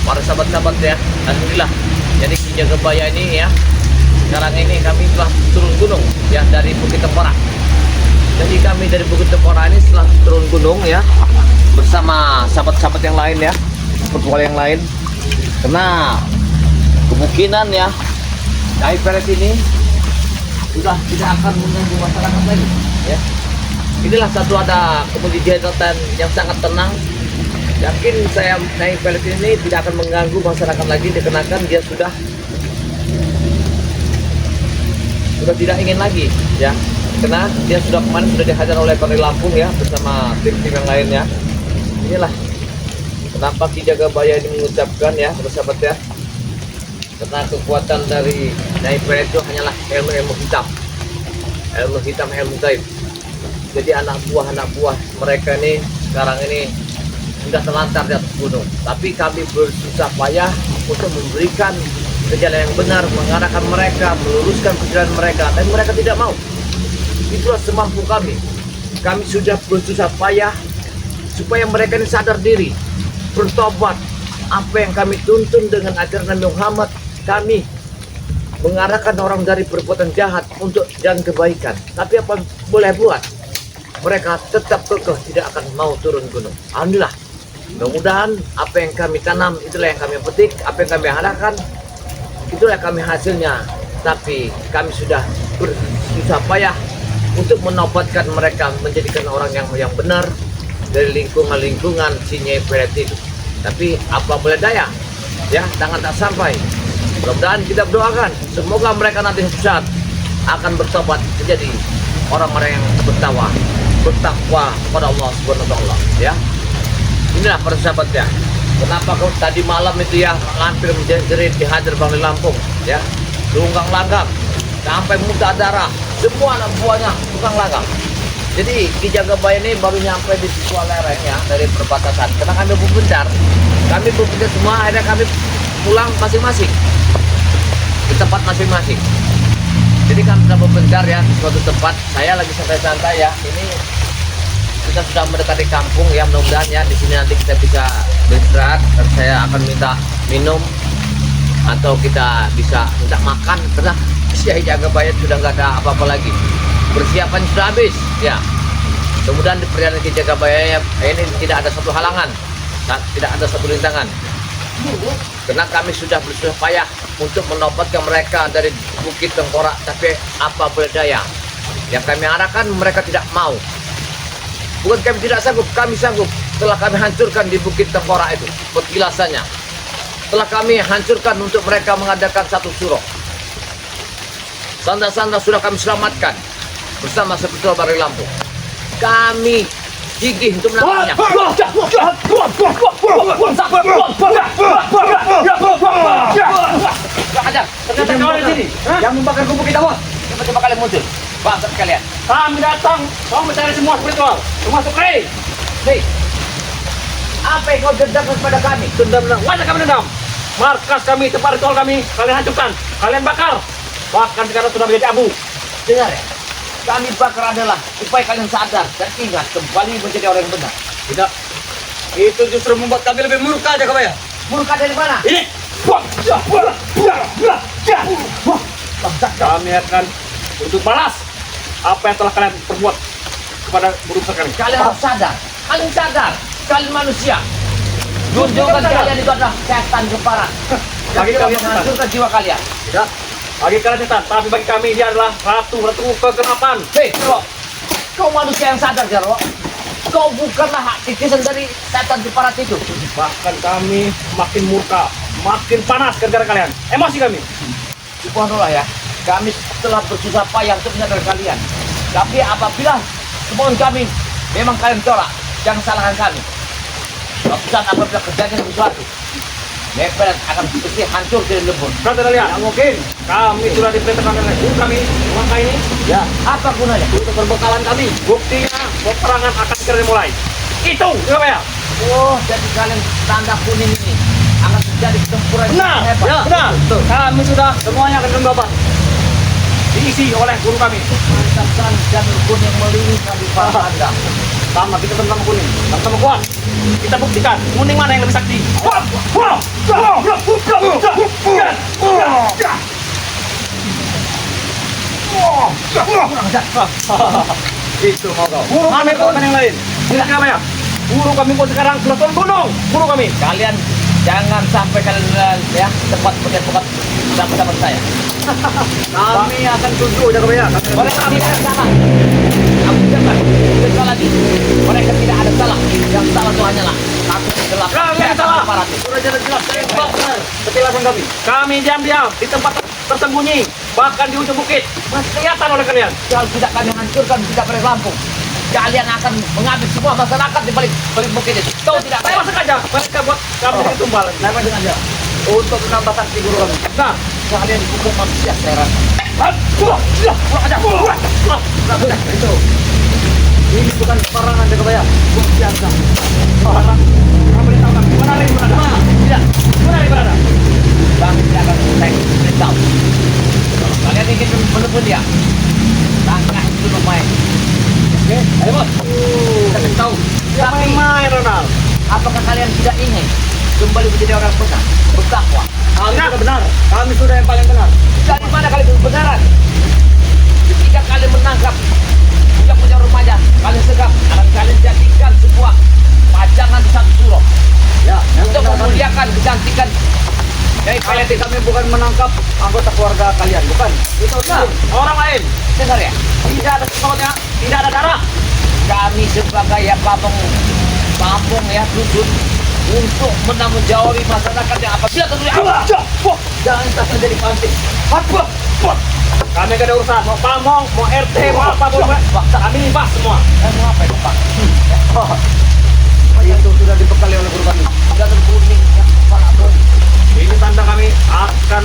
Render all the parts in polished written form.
para sahabat-sahabat ya, alhamdulillah. Jadi Ki Jagabaya ini ya, sekarang ini kami telah turun gunung ya dari Bukit Tempora. Jadi kami dari Bukit Tempora ini setelah turun gunung ya, bersama sahabat-sahabat yang lain ya, petualang yang lain, karena kemungkinan ya Nyai Peret ini sudah tidak akan mengganggu masyarakat lagi ya. Inilah satu ada kemudian yang sangat tenang. Yakin saya Nyai Peret ini tidak akan mengganggu masyarakat lagi, dikarenakan dia sudah tidak ingin lagi ya, karena dia sudah kemarin sudah dihajar oleh Bang Lampung ya bersama tim-tim yang lainnya. Inilah kenapa Ki Jagabaya ini mengucapkan ya bersahabat ya, karena kekuatan dari Nyai Peret itu hanyalah ilmu hitam, ilmu gaib. Jadi anak buah mereka ini sekarang ini sudah terlantar di atas gunung, tapi kami bersusah payah untuk memberikan jalan yang benar, mengarahkan mereka, meluruskan perjalanan mereka, dan mereka tidak mau. Itulah semampu kami. Kami sudah bersusah payah supaya mereka ini sadar diri, bertobat. Apa yang kami tuntun dengan ajaran Nabi Muhammad, kami mengarahkan orang dari perbuatan jahat untuk jalan kebaikan. Tapi apa boleh buat? Mereka tetap kekeh tidak akan mau turun gunung. Alhamdulillah. Mudah-mudahan apa yang kami tanam itulah yang kami petik, apa yang kami harapkan itulah kami hasilnya. Tapi kami sudah bersusah payah untuk menobatkan mereka, menjadikan orang yang benar dari lingkungan si Nyai Peret itu. Tapi apa boleh daya ya, tangan tak sampai. Mudah-mudahan kita berdoakan semoga mereka nanti suatu saat akan bertobat menjadi orang-orang yang bertakwa kepada Allah Subhanahu wa taala ya. Inilah para sahabat ya, kenapa kau tadi malam itu ya hampir menjerit dihajar Bang Lampung ya, tunggang langgang sampai muntah darah, semua anak buahnya tukang langgang. Jadi Ki Jagabaya ini baru nyampe di sebuah lereng ya dari perbatasan, karena kami berbencar semua, akhirnya kami pulang masing-masing di tempat masing-masing. Jadi kami sudah berbencar ya di suatu tempat, saya lagi santai-santai ya, ini kita sudah mendekati kampung ya, mudah-mudahan ya di sini nanti kita bisa beristirahat dan saya akan minta minum atau kita bisa minta makan karena Nyai Jagabaya sudah nggak ada apa-apa lagi, persiapan sudah habis ya. Kemudian di perjalanan Ki Jagabaya ini tidak ada satu halangan, tidak ada satu rintangan, karena kami sudah bersusah payah untuk menobatkan mereka dari Bukit Tempora, tapi apa boleh daya yang kami arahkan mereka tidak mau. Bukan kami tidak sanggup, kami sanggup. Setelah kami hancurkan di Bukit Tempora itu petilasannya, setelah kami hancurkan untuk mereka mengadakan satu surau, sanda-sanda sudah kami selamatkan bersama sepetul Bang Lampung. Kami gigih untuk menangkapnya. Ternyata kau di sini yang membakar gubuk kita, bos. Coba kalian muncul, bangsat kalian. Kami datang, kau mencari semua spiritual, termasuk Rey. Hei, apa yang kau dendam kepada kami? Dendam, wajah kami dendam. Markas kami, tempat ritual kami, kalian hancurkan, kalian bakar. Bahkan sekarang sudah menjadi abu. Dengar ya, kami bakar adalah supaya kalian sadar dan ingat kembali menjadi orang yang benar. Tidak, itu justru membuat kami lebih murka, Jagabaya. Murka dari mana? Ini, kami akan untuk balas apa yang telah kalian perbuat kepada burung kami. Kalian harus sadar, kalian manusia. Tunjukkan kalian itu adalah setan keparat yang Bagi telah kalian setan. menghancurkan jiwa kalian. Tidak, bagi kalian setan, tapi bagi kami dia adalah ratu kegelapan. Hei, Jarwo, kau manusia yang sadar, Jarwo. Kau bukanlah titisan dari setan keparat itu. Bahkan kami makin murka, makin panas gara-gara kalian. Emosi kami. Subhanallah ya, kami telah bersusah payah untuk menyadarkan kalian. Tapi apabila kemauan kami memang kalian tolak, jangan salahkan kami. Suatu saat apabila kejadian sesuatu, Nyai Peret akan bersih hancur dari lebur. Berarti kalian, yang mungkin kami sudah diperintahkan oleh guru kami, maka ini Ya, apa gunanya? untuk perbekalan kami. Buktinya peperangan akan segera dimulai. Itu, Jagabaya. Oh, jadi kalian tanda kuning ini akan terjadi pertempuran yang Benar, hebat. ya, benar. Betul. Kami sudah semuanya akan kembali. Diisi oleh guru kami. Mantapkan janur kuning melingkar di kepala Anda. Sama kita sama kuning, sama kuat. Kita buktikan kuning mana yang lebih sakti. Itu mau kau. Buru kami pun yang lain. Tidak apa ya? Buru kami pun sekarang sudah turun gunung. Buru kami. Kalian jangan sampai kalian ya tempat sama saya. Kami akan tunduk Jagabaya. Mereka tidak ada salah. Kamu jangan tidak lagi. Mereka tidak ada salah. Yang salah itu hanyalah aku gelap. Kalian salah. Parati. Sudah jelas-jelas benar. Ketilasan kami. Kami diam-diam di tempat tersembunyi, bahkan di ujung bukit. Masih kelihatan oleh kalian. Kalau tidak kami hancurkan tidak balik Lampung. Kalian akan mengambil semua masyarakat di balik bukit itu. Tahu tidak? Saya sengaja mereka buat kami ketumbal. Kenapa sengaja? Untuk menambah sakti guru kami. Nah, Kalian hukum manusia saya rasa. kurang aja. Itu. Ini bukan peperangan Jagabaya. Bukan biasa. Orang, kamu boleh tahu kami. Mana lagi berada? Tidak. Mana lagi berada? Kami tidak akan selesai beritahu. Kalau kalian ingin menemukan dia, langkah itu lumayan. Oke, ayo bos. Kita kasih tahu. Tapi Main Ronald. apakah kalian tidak ingin kembali menjadi orang benar, bertakwa? Kami sudah benar. Kami sudah yang paling benar. Dari mana kalian kebenaran? Ketika kalian menangkap punya remaja, kalian segap, akan kalian jadikan sebuah pajangan di satu surau. Ya, Untuk memuliakan kecantikan dari kalian tidak kami bukan menangkap anggota keluarga kalian, bukan. Itu orang lain. dengar ya. Tidak ada sesuatunya, tidak ada darah. Kami sebagai ya kampung ya dusun untuk menanggung jawabi masyarakat yang apabila terjadi jangan sampai jadi pantik. Kami gak ada urusan, mau pamong, mau RT, mau apa pun. Kami bahas semua. Kamu apa itu Pak? Itu sudah dibekali oleh guru kami. Jangan kuning ya kepala bro. Ini tanda kami akan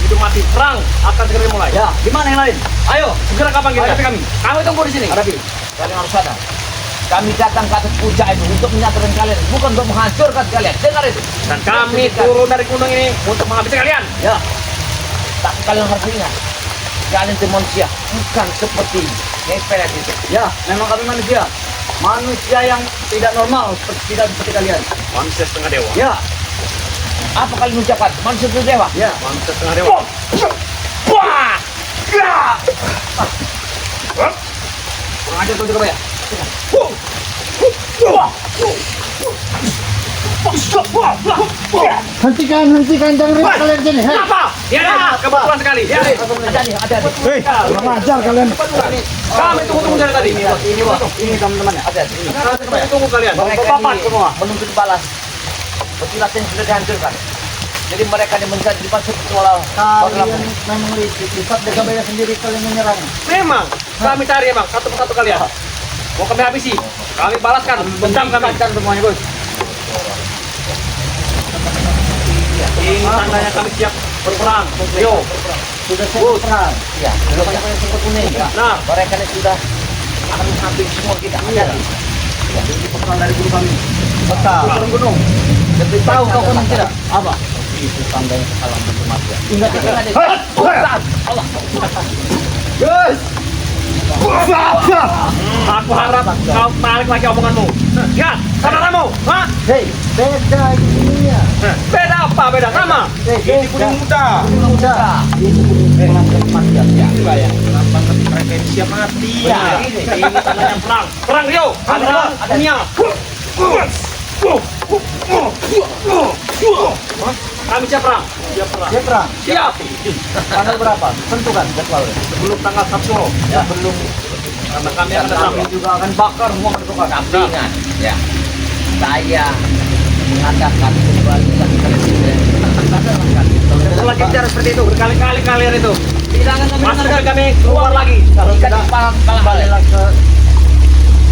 hidup mati. Perang akan segera dimulai. Ya, Gimana yang lain? Ayo, segera kapan kita? Ayo. Kami. Kami tunggu di sini. Hadapi. Kalian harus sadar. Kami datang ke atas puncak itu untuk menyatukan kalian, bukan untuk menghancurkan kalian. Dengar itu. Dan kami turun dari gunung ini untuk menghabisi kalian. Ya. Tapi kalian harus ingat, kalian itu manusia, bukan seperti ngepet itu. Ya, memang kami manusia. Manusia yang tidak normal, tidak seperti kalian. Manusia setengah dewa. Ya, Apa kalian ucapkan? Manusia itu dewa. ya. Manusia setengah dewa. Wah! Ya! Kurang ajar tuh Jagabaya. Hentikan, jangan ribut kalian sini. Hei, Apa? Ya, kebetulan sekali. Ya, Ada. hei, kurang ajar kalian. kami tunggu dari tadi. Ini teman-temannya. Ada. Kami tunggu kalian. Mereka Bapak ini semua. menuntut balas. Petilasan sudah dihancurkan. Jadi mereka dimenjadi di pasir seolah Kalian memang licik. Di saat Jagabaya sendiri kalian menyerang. Memang, kami cari emang satu persatu kalian. Mau kami habisi, kami balaskan, dendam kami. Semuanya, Bos. Ini tandanya kami siap berperang. Yo, Sudah saya perang. ya. Sudah banyak yang sempat kuning. Ya. nah, Mereka ini sudah akan menghampiri semua kita. Iya. Jadi pesan dari guru kami. Betul. Turun gunung. Lebih Tahu kau kuning tidak? Apa? Itu tandanya alam kematian. Ingat itu. Allah. Guys. aku harap kau balik lagi omonganmu. Ya, saudaramu, hah? Hei, beda ini ya. Beda apa? Beda nama. Ini kuning muda. Muda. Ini kuning kematian. Ya. Inilah ya, kenapa mereka ini siap mati. Ya, Ini tandanya perang. Perang Rio, perang dunia. Kami siap perang. Siap perang. Dia perang. Siap. Tanggal berapa? Tentukan jadwalnya. Sebelum tanggal 1. Ya. Belum. Karena kami akan datang. Kami juga akan bakar semua kedudukan. Tapi ingat, ya. Saya mengatakan kembali lagi Lagi bicara seperti itu berkali-kali kalian itu. tidak akan kami Masukkan dengarkan. kami keluar lagi. Kalau Jika tidak, di palang balilah ke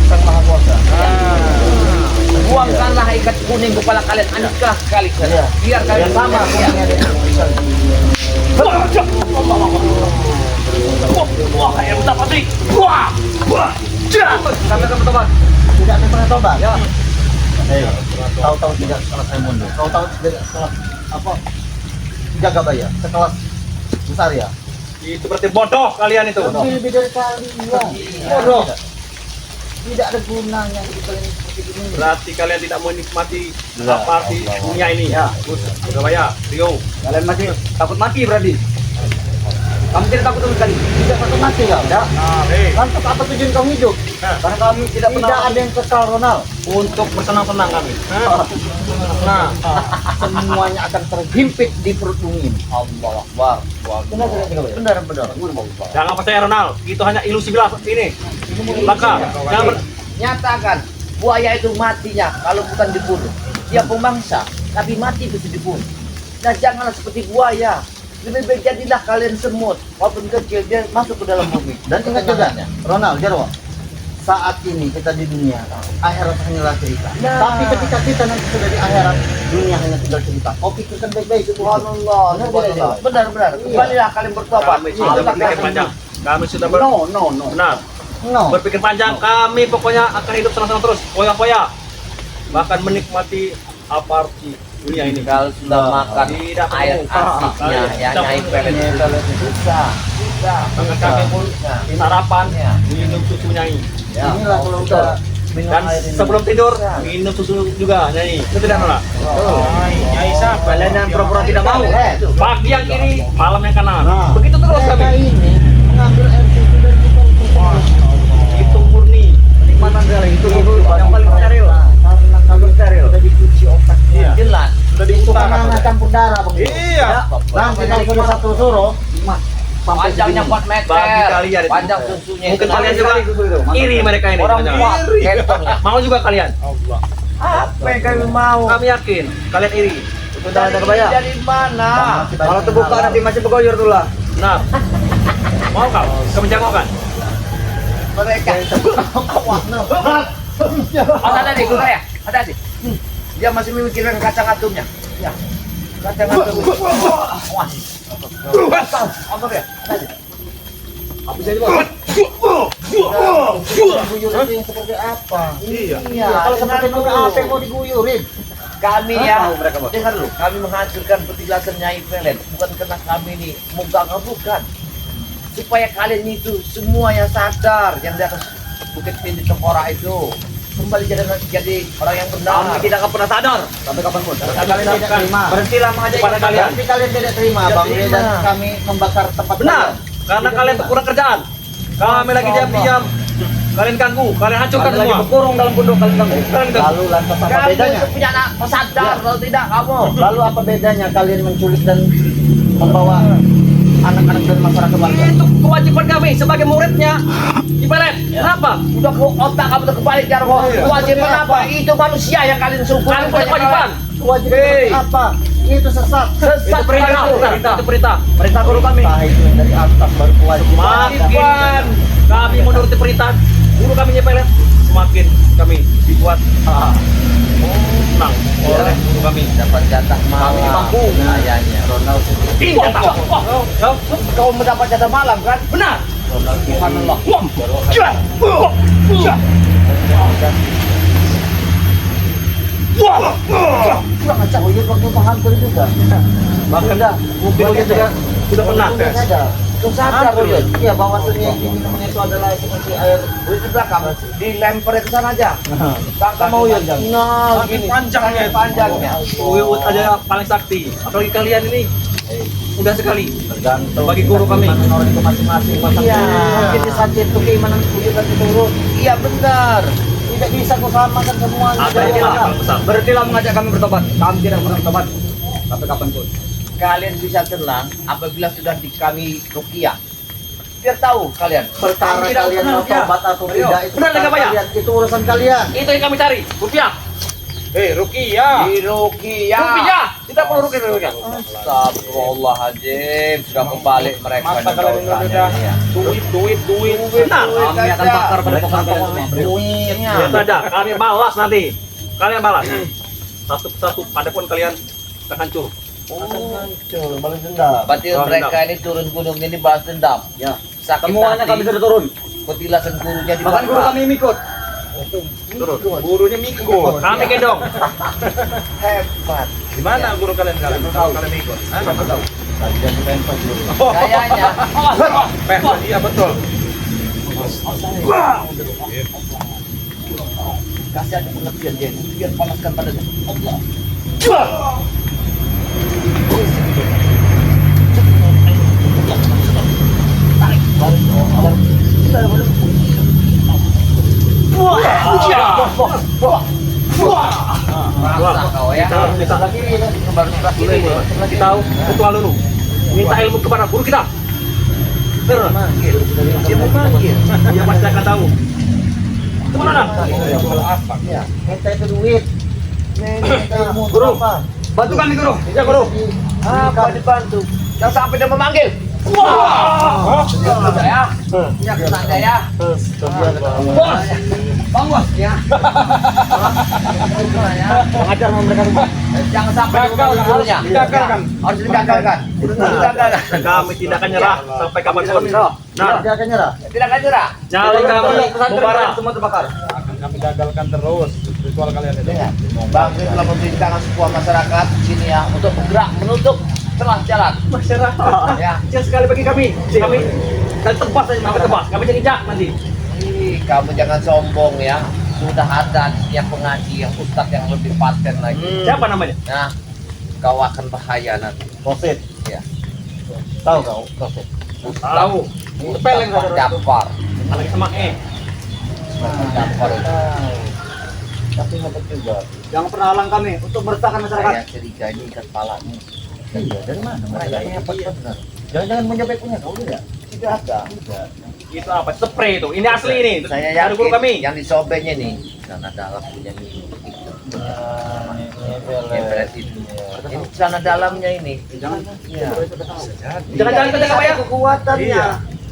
Sang Maha Kuasa. buangkanlah ikat kuning kepala kalian, anugerah sekali. Iya. Biar Ya kalian sama ya. kuningnya dia. Wah, kayak udah pasti. Wah, wah, Kami akan bertobat. Tidak akan pernah tobat. Ya. Hei, tahu-tahu tidak selesai mundur. Tahu-tahu tidak sekelas apa? Jagabaya, sekelas besar ya. itu berarti bodoh kalian itu. Lebih dari kalian. Bodoh. Tidak ada gunanya hidup kalian seperti ini. Berarti kalian tidak menikmati apa arti dunia ini. Ya. Gus, Jagabaya, Rio. Kalian masih takut mati berarti. Kami tidak takut sama sekali. Tidak takut mati ya? Tidak. Lantas apa tujuan kamu hidup? Karena kami tidak pernah Tidak ada yang kesal Ronald. Untuk bersenang-senang kami. Nah, semuanya akan terhimpit di perut bumi ini. Allah Akbar. Benar. Jangan percaya Ronald, itu hanya ilusi bilas ini. Laka, jangan Nyatakan buaya itu matinya kalau bukan dibunuh. Dia pemangsa, tapi mati bisa dibunuh. Nah janganlah seperti buaya. Lebih baik jadilah kalian semut, walaupun kecil dia masuk ke dalam bumi. Dan ingat juga, Ronald, Jarwo, saat ini kita di dunia, akhirat hanyalah cerita. Nah. Tapi ketika kita nanti sudah di akhirat, dunia hanya tinggal cerita. Kau pikirkan baik-baik. Subhanallah, subhanallah. Benar. Kembalilah kalian bertobat. kami sudah berpikir panjang. Kami sudah No. benar. No. Berpikir panjang, kami pokoknya akan hidup senang-senang terus, foya-foya. Bahkan menikmati apa arti dunia ini. Kalau sudah makan Tidak air perlu. asiknya, ya Tidak nyai perlu. pelet susah. Bahkan kami pun sarapan, minum susu nyai. Ya. Inilah kalau udah minum Dan air ini. sebelum tidur, minum susu juga nyai. Itu tidak nolak. Nyai sah, kalian yang pura-pura tidak mau. Pagi yang kiri, malam yang kanan. Nah, Begitu terus mereka kami. ini mengambil air susu dari kita untuk Itu murni. Nikmatan sekali itu yang paling steril. karena kalau Steril. sudah dicuci otaknya. Iya. Jelas. Sudah Itu diputar. kan campur darah bang. Iya. Nanti kalau sudah satu suruh, sampai Panjangnya segini. 4 meter. Bagi kalian itu. Panjang susunya. Mungkin itu. kalian juga iri mereka ini. Orang jangan-jangan. kuat. Kentongnya. Mau juga kalian? Apa yang kami mau? Kami yakin kalian iri. Sudah ada kebaya. Dari mana? Kalau terbuka nanti masih bergoyor tuh lah. Benar. Mau kau? Kamu jangan mau kan? Mereka. Wah, no. Hati-hati, gue ya. Hati-hati. Dia masih memikirkan kacang atumnya. Ya. Kacang atum. Wah. Apa ya? Hati-hati. Apa jadi bang? Diguyur itu yang seperti apa? Iya. Kalau seperti itu apa yang mau diguyurin? Kami Hah? ya, Tahu mereka, Bang? dengar dulu, kami menghancurkan petilasan Nyai Pelet bukan karena kami ini munggah, bukan. Supaya kalian itu semua yang sadar yang di atas Bukit Pinti Tengkorak itu kembali jadi orang yang benar. Kami tidak akan pernah sadar. Sampai kapanpun. Kalian Kalian tidak terima. Berhentilah mengajak Kepada kalian. Berarti kalian tidak terima, Tidak Bang Rie, dan terima. kami membakar tempat Benar. kalian. Karena kalian kurang kerjaan. Kami lagi diam-diam. Kalian ganggu. Kalian hancurkan Kalian lagi semua. berkurung dalam pondok kalian ganggu. Kalian ganggu. Lalu lantas apa Kamu bedanya? itu punya anak sadar, kalau tidak kamu. Lalu apa bedanya kalian menculik dan membawa anak-anak dan masyarakat warga? Itu kewajiban kami sebagai muridnya. Ibarat. Kenapa? Udah ke otak kamu udah kebalik Jarwo. Kewajiban apa? Itu manusia yang kalian suruh. Kalian punya kewajiban. Kewajiban Hei. apa? Itu sesat. Sesat Itu perintah. perintah. Itu perintah. Perintah guru kami. Entah itu yang dari atas baru kewajiban. Semakin kami menuruti perintah guru kami nyepelin, semakin kami dibuat senang oleh guru kami. Dapat jatah malam. Mampu. Ayahnya. Ronald Ini jatah. Kau mendapat jatah malam kan? Benar. Ronald Subhanallah. kurang acak Uyut waktu menghampiri juga. Bahkan mungkin dia sudah pernah. Sudah sadar. Kau sadar Uyut. Iya, bahwasanya yang diminum itu adalah seperti air. Uyut di belakang. Dilempar ke sana aja. Kakak mau Uyut. Nah, gini. Panjangnya. Panjangnya. Uyut aja paling sakti. Apalagi kalian ini udah sekali. Tergantung Bagi guru kami. keimanan orang itu masing-masing. Iya. Mungkin saja itu keimanan Uyut dan turun. Iya benar. Tidak bisa kau samakan semua. Apa yang paling besar? Berhentilah mengajak kami bertobat. Kami tidak pernah bertobat sampai kapanpun. Kalian bisa tenang apabila sudah di kami ruqyah. Biar tahu kalian. Perkara Kami tidak kalian pernah mau tobat atau Ayo. tidak itu Benar, urusan Kak Bayang? kalian. Itu urusan kalian. Itu yang kami cari. Rupiah. Rukiah. Di ruqyah. Rupiah. Tidak perlu rupiah. Astagfirullahaladzim. Sudah kembali mereka. Mata kalian dosanya udah ini ya. duit. Benar. Kami akan bakar pada pohon kalian semua. Duitnya. Ya saja, kami balas nanti. Kalian balas. Satu persatu, adapun kalian terhancur. Hancur, balas dendam. Berarti Oh, mereka ini turun gunung ini balas dendam. Ya. Sakit Semuanya hati. kami sudah turun. Petilasan gurunya di Bahkan guru kami ikut. Turun. Gurunya Miko. Kami gendong. Hebat. Di mana guru kalian sekarang? Tahu kalian ikut. Siapa tahu? Tadi jadi pentas dulu. Kayaknya. Iya betul. Kasih aja pengertian dia. Biar panaskan badannya. Allah. baru sebelah Boleh, kiri. boleh. Kita tahu ritual dulu. Minta ilmu kepada guru kita. Benar. Manggil. Dia mau manggil. Dia pasti akan tahu. Kemana nak? Ya, minta itu duit. Minta ilmu Guru. apa? Bantu kami guru. Iya guru. Apa dibantu? Jangan sampai dia memanggil. Wah. Saya, ya kena saya. Bos. Bang bos. Ya. Mengajar sama mereka semua. Jangan sampai dia memanggil gurunya. Gagalkan. Harus digagalkan. Digagalkan. Kami tidak akan nyerah sampai kapanpun. Nah, Dia akan nyerah. Tidak akan nyerah. nyali kami membara semua terbakar. Akan kami gagalkan terus ritual kalian itu. Ya. Bang Kris telah memerintahkan sebuah masyarakat di sini ya untuk bergerak menutup celah jalan. Masyarakat. Ya. Kecil sekali bagi kami. Kami dan tebas saja makan tebas. Kami jangan injak nanti. Ih, kamu jangan sombong ya. Sudah ada yang pengaji, yang ustadz yang lebih paten lagi. Siapa namanya? Nah, kau akan bahaya nanti. Kosit. Ya. Tahu kau Kosit? Tahu. Peleng Ustadz Jafar. Lagi sama Ustadz Jafar. Tapi ngotot juga. Jangan pernah halang kami untuk meresahkan Saya curiga ini ikat kepalanya. Iya, dari mana? Mereka hebat benar. Jangan-jangan menyampai punya kau tidak? Tidak ada. Itu apa? Spray itu. Ini asli ini. Saya Dari guru yakin kami. yang disobeknya nih celana dalam punya ini. Beres itu. Ini celana dalamnya ini. Jangan. Ya. Jangan-jangan kita nggak bayar. Kekuatannya. Iya.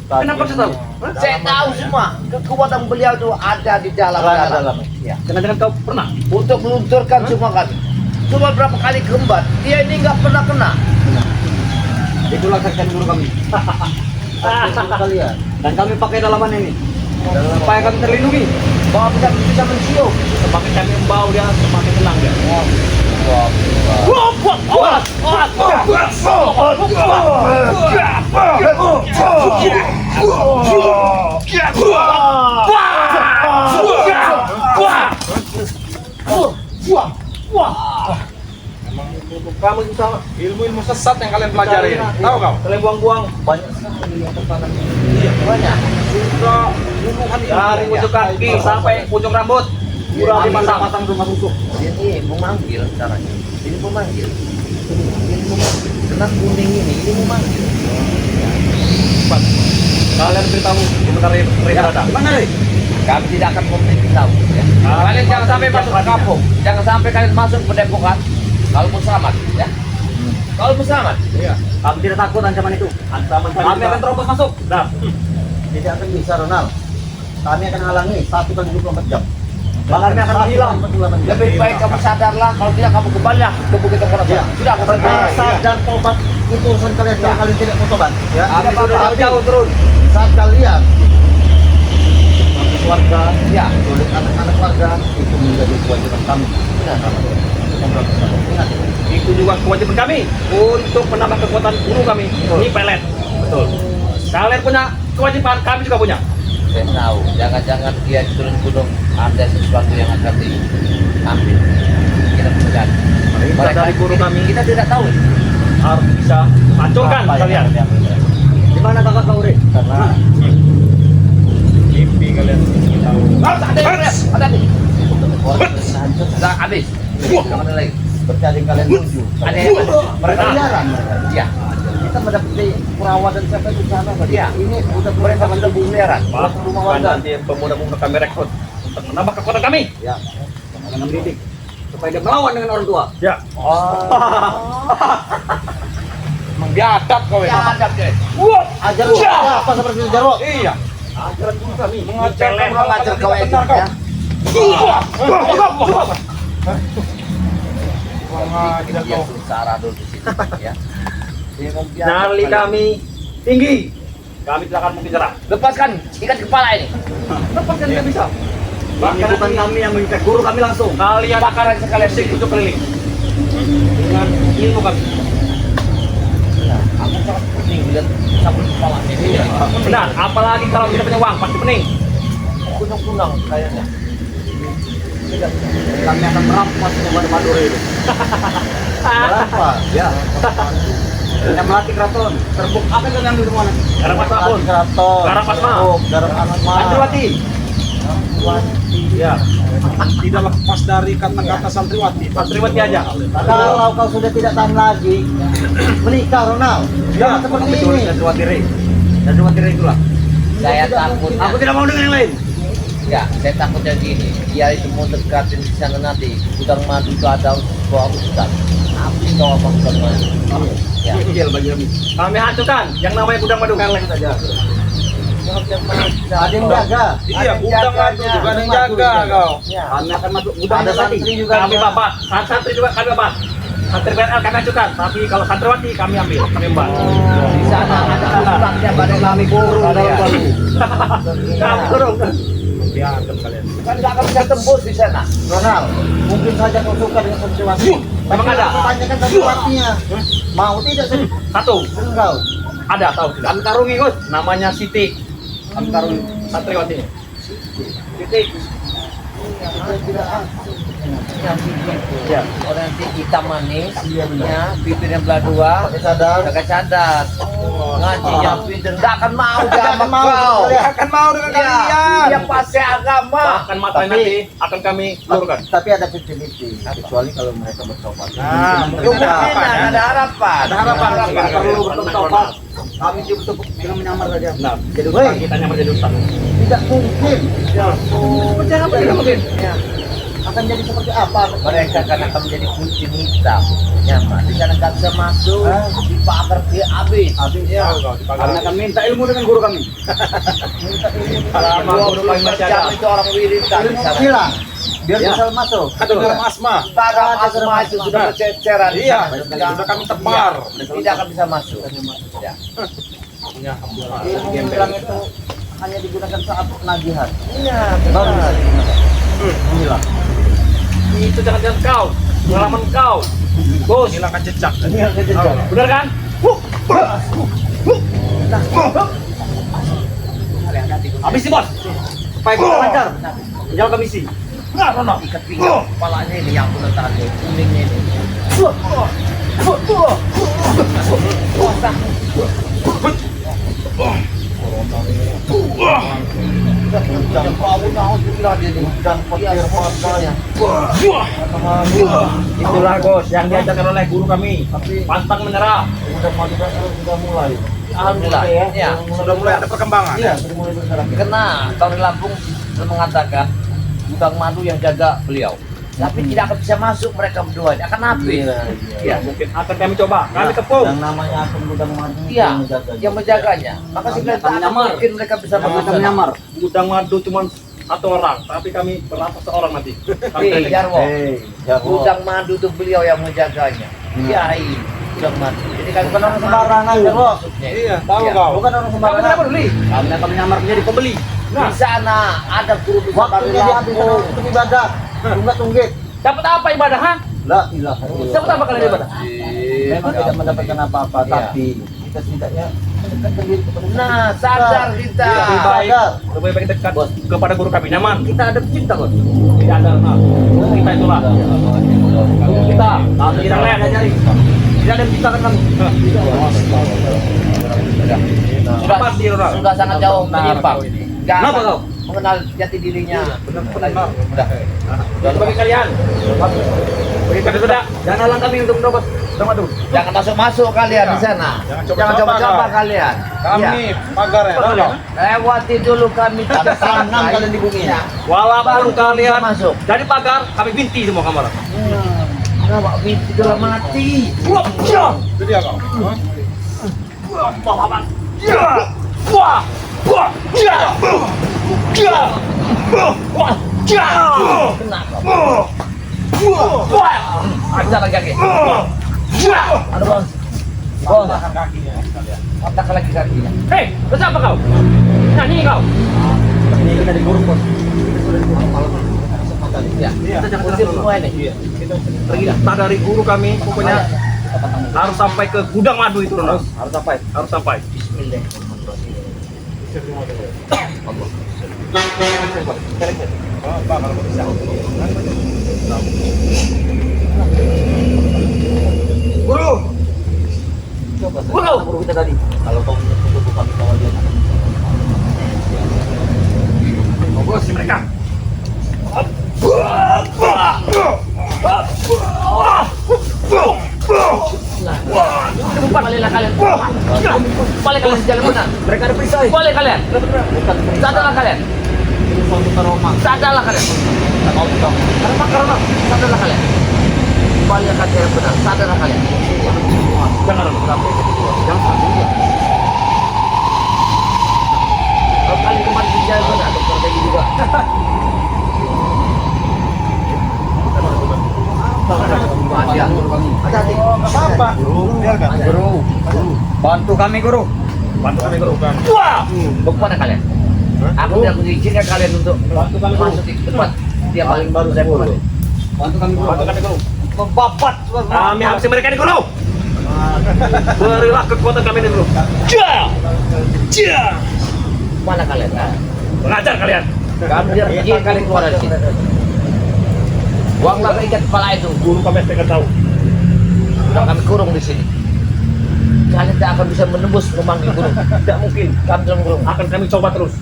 Kenapa saya tahu? Hah? Saya tahu semua kekuatan beliau itu ada di dalam. Dalam. Ya. Jangan-jangan kau pernah? Untuk melunturkan semua kami. Cuma berapa kali kembat, dia ini nggak pernah kena. Itulah saksian guru kami. Kalian. Dan kami pakai dalaman ini. Supaya kami terlindungi. Bahwa bisa mencium. Semakin kami membau dia, semakin tenang dia. Wah, Kamu itu sama. Ilmu-ilmu sesat yang kalian pelajari. Tahu kau? Kalian buang-buang. Banyak sekali yang tertanam. Iya, banyak. Sudah bunuhan dari ujung kaki sampai ujung rambut. Murah dipasang-pasang rumah susu. Ini memanggil caranya. Ini memanggil. Ini memanggil. Kena kuning ini memanggil. Kalian beritahu sebentar mereka ada. Mana nih? Kami tidak akan memberitahu. Ya. Kalian jangan sampai masuk ke kampung. Jangan sampai kalian masuk ke Depokan. Kalau mau selamat, ya. Kalau mau selamat. Iya. Kami tidak takut ancaman itu. Ancaman kami akan terobos masuk. Nah. Tidak akan bisa Ronald. Kami akan halangi 1 kali 24 jam. Bahkan kami akan hilang. Lebih baik kamu sadarlah. Kalau tidak kamu kembali lah ke Bukit Tengkorak. Ya. Sudah kamu Saat dan tobat itu urusan kalian. Kalau kalian tidak mau tobat, ya. Kami sudah jauh turun. Saat kalian keluarga, Ya. oleh anak-anak warga itu menjadi kewajiban kami. Benar. Ingat, Itu juga kewajiban kami untuk menambah kekuatan guru kami. Ini pelet. Betul. Kalian punya kewajiban, kami juga punya. Saya tahu. Jangan-jangan dia turun gunung ada sesuatu yang akan diambil. Kita pegang. Perintah dari guru kami. Kita tidak tahu. Harus bisa hancurkan apa yang kalian. akan diambil? Di mana kakak kau, Ri? Karena Mimpi kalian tahu. Harus ada yang lihat. Ada nih. Sudah habis. Jangan ada lagi. bercari kalian tuju. Ada yang Mereka jarang. Ya. Kita mendapati perawatan siapa itu sana. Iya. Ini udah Mereka sudah miliaran. Maaf, rumah bukan warga. nanti pemuda-pemuda kami rekrut untuk menambah kekuatan kami. Ya. Dengan mendidik supaya dia melawan dengan orang tua. Ya. Oh. Mengbiadab kau Ya, ya. ada deh. Ajar lu apa seperti itu Jarwo? Iya. Ajaran guru kami. Mengajar Peleng. kamu Mengajar kau tidak itu benar kau. ya. Mengajar Dia kau. sengsara dulu di sini ya. Dia membiarkan Nyali kalian. kami tinggi. Kami tidak akan mungkin nyerah. Lepaskan ikat kepala ini. Lepaskan tidak bisa. Ini bukan kami yang mengikat guru kami langsung. Kalian Bakaran sekalian sik untuk keliling. Dengan ilmu kami. Ya, aku sangat pening lihat sabun kepala ini. Benar, apalagi kalau tidak punya uang, pasti pening. Kunang-kunang kayaknya. Kami akan merampas rumah Madura itu. Berapa? Ya. Yang melatih keraton. Terbuk apa yang kalian ambil semua nanti? Garam pas sabun. Keraton. Garam pas mah. Garam anak mah. Anjurwati. Ya, Tidak lepas dari kata-kata santriwati. santriwati aja. Kalau kau sudah tidak tahan lagi, menikah Ronald. Jangan seperti ini. Santriwati Rey. Santriwati Rey itulah. Saya takutnya. Aku tidak mau dengan yang lain. Ya, saya takutnya gini. Dia itu mau dekatin di sana nanti. Gudang madu itu ada sebuah ustaz. Habis kau apa gudang madu? Ya. Kecil bagi kami. Kami hancurkan yang namanya gudang madu. Kalian saja. Ada yang jaga. Iya, gudang madu juga ada yang jaga kau. Kami akan masuk gudang Ada madu tadi. santri juga. Kami bapak, santri juga kami bapak. Santri BNL kami hancurkan. Tapi kalau santriwati kami ambil, kami mbak. Di sana ada ustaznya pada kami guru. Kami kurung. Biadab kalian. Kan nggak akan bisa tembus di sana. Ronald, mungkin saja kau suka dengan santriwati. Memang ada. Aku tanyakan santriwatinya. Mau tidak sih? Satu, Engkau. ada tahu tidak? Kami karungi Gus, namanya Siti. Kami karungi santriwati. Siti. Ya. Orang yang hitam manis, Iya, benar. ya, bibirnya belah dua, Pakai sadar. pakai cadar, ngajinya pinter, nggak akan mau dia Nggak sama akan mau. kau. Dia akan mau dengan Ya, kalian. dia pasti agama. Bahkan matanya Tapi- nanti akan kami luruhkan. Tapi ada 50-50, kecuali kalau mereka bertobat. Nah, Kemungkinan ada harapan. Ada harapan. Kalau perlu bertobat, kami cukup dengan menyamar saja. Nah, jadi Woi. ustaz, kita nyamar jadi ustaz. Tidak mungkin. Jangan tidak mungkin. Ya. Akan jadi seperti apa? Mereka kan akan menjadi kucing hitam, nyaman. Di sana nggak bisa masuk, dipagar dia habis. Habis. Ya. Kami akan minta ilmu dengan guru kami. Selama guru kami masih ada. Jam itu orang wiridan di sana. Hilang. Biar Ya. bisa masuk. Ada dalam asma. Garam asma itu sudah berceceran. di Iya, sana. sudah kami tebar. Iya, tidak akan bisa masuk. Ya. Ilmu hilang itu hanya digunakan saat penagihan. Iya, Baru bisa benar. digunakan. Hilang. Itu jangan-jangan kau, pengalaman kau. Bos, Hilangkan jejak. benar kan? Habis sih bos. Supaya kita lancar. Jalan komisi. Nggak, Rono. Ikat pinggang kepalanya ini yang benar tadi, kuningnya ini. Dan kau tahu juga dia nih. Dan petir matanya. Itulah bos yang diajarkan oleh guru kami. Pantang menyerah. Sudah maju dan sudah mulai. Alhamdulillah. Ya. Sudah mulai ada perkembangan. Iya, sudah mulai bergerak. Karena Bang Lampung sudah mengatakan gudang madu yang jaga beliau. Tapi tidak akan bisa masuk mereka berdua. Akan habis. Ya, mungkin akan kami coba. Kami tepung. Yang namanya akun gudang madu Iya, yang menjaganya. yang menjaganya. Maka Kami sebenarnya akan tak menyamar. mungkin mereka bisa masuk. Kami akan sana. menyamar. Gudang madu cuma satu orang, tapi kami berapa seorang nanti. Kami Hei, training. Jarwo. Ya, Gudang madu itu beliau yang menjaganya. Kiai gudang madu. Jadi kan bukan orang sembarangan, Jarwo. Iya, tahu Iya. kau. Bukan orang Kami sembarangan. tidak peduli. Kami akan menyamar menjadi pembeli. di sana ada guru besar dari Waktunya dihabiskan Lampung. untuk ibadah. Tunggak-tunggik. Dapat apa ibadah, ha? La ilaha illallah. Dapat apa kalian ibadah? Memang tidak mendapatkan apa-apa, Iya. tapi kita setidaknya mendekatkan diri kepada Nah, sadar kita. Lebih baik, Sadar. lebih baik dekat kepada guru kami. Nyaman. Kita ada cinta, bos. Tidak ada hal. Kita itulah. Kita. Kami tidak layak ajari. Tidak ada yang menciptakan kami. Sudah, Pasti, Ronald. sudah sangat jauh menyimpang. Nggak Kenapa akan kau? mengenal jati dirinya. Benar. Udah. Bagi kalian. Bagi kami sudah. Jangan halang kami untuk mendapat sama dulu. Jangan masuk-masuk kalian di sana. Jangan coba-coba kau. kalian. Kami Iya. pagar ya. tahu kau? Lewati dulu kami Tanam kalian di bumi. Ya. Walaupun kalian masuk. dari pagar, kami binti semua kamar. Kenapa binti sudah mati? Itu dia kau. Hah? Kenapa? Ajar lagi kaki. Aduh bang. Bang, otak lagi kakinya. Hei, terus apa kau? Nyanyi kau? Ini kita di guru, Bos. Ya. Kita jangan Usir semua ini. perintah dari guru kami, pokoknya harus sampai ke gudang madu itu, Ronald. Harus sampai. Harus sampai. Pak, kalau bisa. Guru, Coba. guru. Guru kita tadi. Kalau kau menyentuh tubuh kami, kau lihat. Bos mereka. Baliklah kalian. Balik kalian jalan mana? Mereka ada perisai. Balik kalian. Sadarlah kalian. Ini suatu trauma. Sadarlah kalian. Karena sadarlah kalian. Balik kalian benar. Sadarlah kalian. Jangan Kalau kalian kemarin di jalan mana? Dokter kayak juga. Hati-hati. Apa? Guru. Bantu kami, Guru. bantu kami guru. Wah! Mau kemana kalian? Aku tidak mengizinkan kalian untuk masuk di tempat dia paling baru saya pulang. Bantu kami, Guru. Bantu kami guru. Membabat. Kami habisi mereka ini guru. Berilah kekuatan kami ini guru. Mana kalian? Mengajar kalian. Kami tidak mengizinkan kalian keluar dari sini. Buanglah keikat kepala itu. Guru kami pengen tahu. Sudah kami kurung di sini. Kalian tidak akan bisa menembus memanggil guru. Tidak mungkin. Kami dalam kurung. Akan kami coba terus.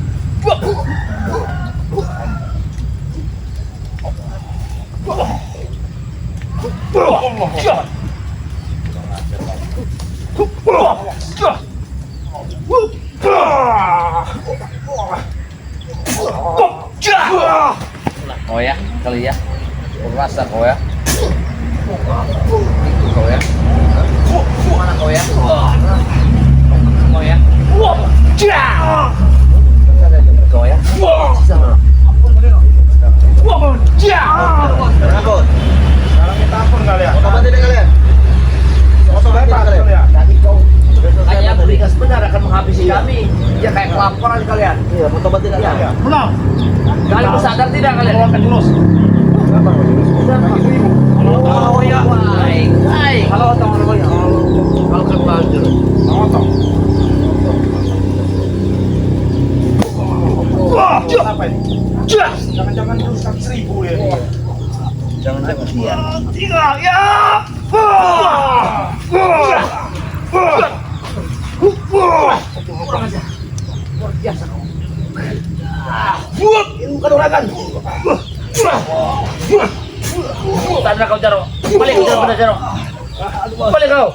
Oh ya, kali ya. Rasa kau ya. Kau ya. Mana kau ya? Kau ya. Kau ya. Rambut. Sekarang kita ampun kalian. Obat ini kalian. Bebas kalian. Tadi kau hanya berikan sebentar akan menghabisi kami. Ya kayak kelaparan kalian. Iya, mau tobat tidak kalian? Belum. Kalian sadar tidak kalian? Keluarkan Yunus. Oh ya, baik, baik. Kalau otong ya. Kalau kan baju. Otong. Apa ini? Jangan-jangan terus 1.000 ya. Jangan-jangan. Iya. Luar biasa kau. Tanda kau Jaro. Balik kau Jaro, benar Jaro. Balik kau.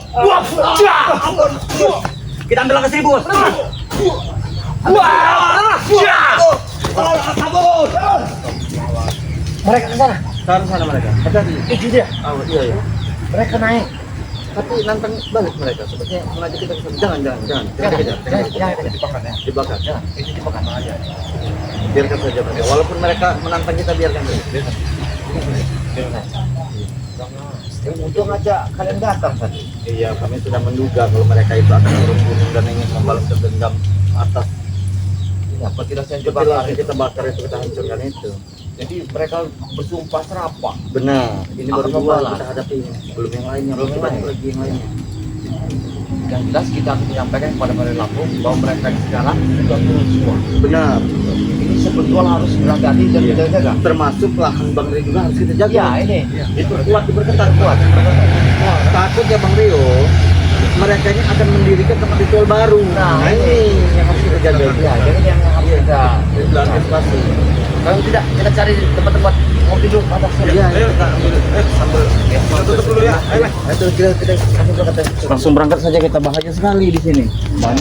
Kita ambil langkah 1.000, Bos. Mereka ke sana. Sana mereka. Hati-hati. Itu dia. Oh, iya. Mereka naik. Tapi nantang balik mereka. Sepertinya mengajak kita ke sana. Jangan. Jangan, dibakar ya. Dibakar. Jangan, itu dibakar aja. Biarkan saja mereka. Walaupun mereka menantang kita, biarkan saja. Yang untung aja kalian datang tadi. Iya, kami sudah menduga kalau mereka itu akan turun gunung dan ingin membalas dendam atas Apa tidak saya coba coba kita bakar itu, kita hancurkan itu. Jadi mereka bersumpah serapah. Benar. Ini Akan baru dua membalas. kita hadapi ini. Belum yang lainnya. Belum yang lain. Lagi yang lainnya. Yang jelas kita harus menyampaikan kepada para Lampung bahwa mereka sekarang sudah turun semua. Benar. Ini sebetulnya harus berhati-hati dan kita jaga. Termasuk lahan Bang Rio juga harus kita jaga. Ya ini. Itu kuat diperketat kuat. Takut ya Bang Rio, mereka ini akan mendirikan tempat ritual baru. Nah, ini yang harus kita jaga. Ya, jadi yang harus kita Antisipasi. kalau tidak kita cari tempat-tempat ngopi dulu atas. Iya, kita ambil sambil Tutup dulu ya. Ayo. itu kita langsung berangkat saja, kita bahaya sekali di sini. Banyak